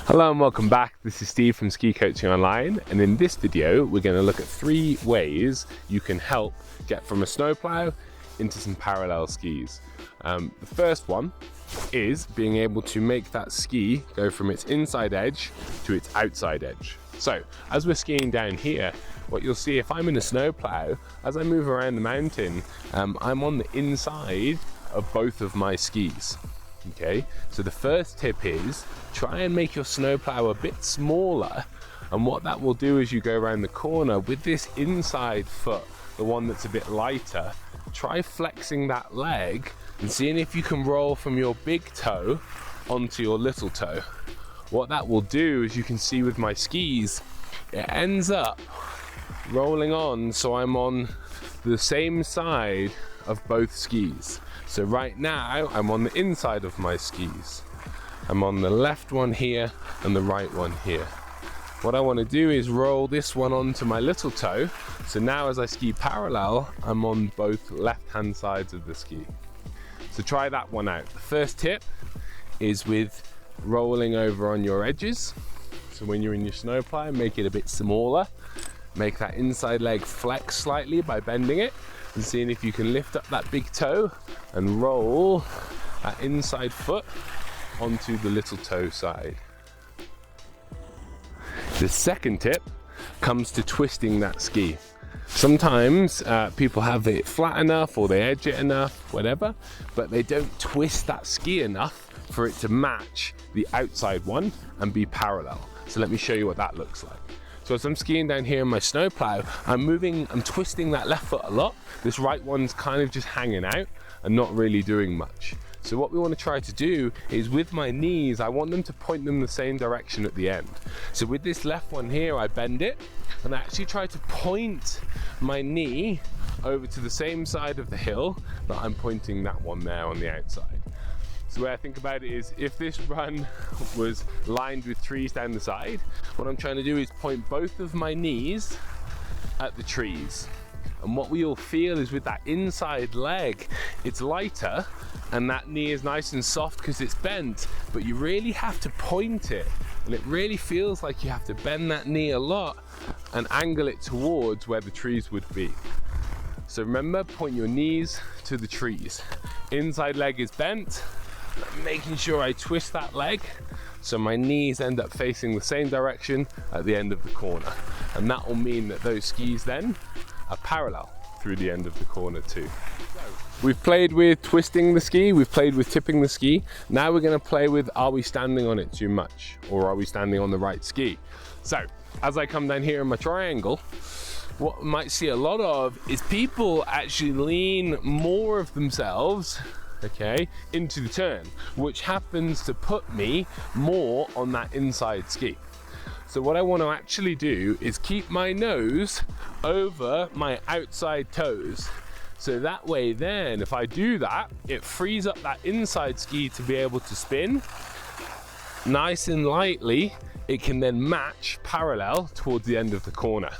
Hello and welcome back. This is Steve from SkiCoachingOnline, and in this video we're going to look at 3 ways you can help get from a snowplow into some parallel skis. The first one is being able to make that ski go from its inside edge to its outside edge. So as we're skiing down here, what you'll see if I'm in a snowplow, as I move around the mountain, I'm on the inside of both of my skis. Okay, so the first tip is try and make your snowplow a bit smaller, and what that will do is you go around the corner with this inside foot, the one that's a bit lighter, try flexing that leg and seeing if you can roll from your big toe onto your little toe. What that will do, as you can see with my skis, it ends up rolling on so I'm on the same side of both skis. So right now I'm on the inside of my skis. I'm on the left one here and the right one here. What I want to do is roll this one onto my little toe. So now as I ski parallel, I'm on both left-hand sides of the ski. So try that one out. The first tip is with rolling over on your edges. So when you're in your snowplow, make it a bit smaller. Make that inside leg flex slightly by bending it and seeing if you can lift up that big toe and roll that inside foot onto the little toe side. The second tip comes to twisting that ski. Sometimes people have it flat enough or they edge it enough, whatever, but they don't twist that ski enough for it to match the outside one and be parallel. So let me show you what that looks like. So as I'm skiing down here in my snowplow, I'm twisting that left foot a lot. This right one's kind of just hanging out and not really doing much. So what we want to try to do is with my knees, I want them to point them the same direction at the end. So with this left one here, I bend it and I actually try to point my knee over to the same side of the hill that I'm pointing that one there on the outside. So the way I think about it is, if this run was lined with trees down the side, what I'm trying to do is point both of my knees at the trees. And what we'll feel is with that inside leg, it's lighter and that knee is nice and soft because it's bent, but you really have to point it. And it really feels like you have to bend that knee a lot and angle it towards where the trees would be. So remember, point your knees to the trees. Inside leg is bent. I'm making sure I twist that leg so my knees end up facing the same direction at the end of the corner, and that will mean that those skis then are parallel through the end of the corner too. So we've played with twisting the ski, we've played with tipping the ski. Now we're going to play with, are we standing on it too much, or are we standing on the right ski? So as I come down here in my triangle, what we might see a lot of is people actually lean more of themselves, okay, into the turn, which happens to put me more on that inside ski. So what I want to actually do is keep my nose over my outside toes. So that way then, if I do that, it frees up that inside ski to be able to spin nice and lightly. It can then match parallel towards the end of the corner.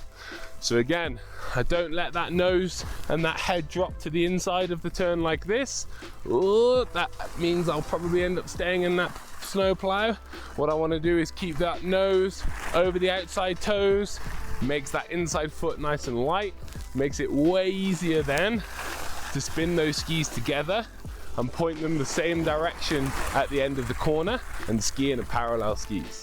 So again, I don't let that nose and that head drop to the inside of the turn like this. Ooh, that means I'll probably end up staying in that snowplow. What I want to do is keep that nose over the outside toes, makes that inside foot nice and light, makes it way easier then to spin those skis together and point them the same direction at the end of the corner and ski in a parallel skis.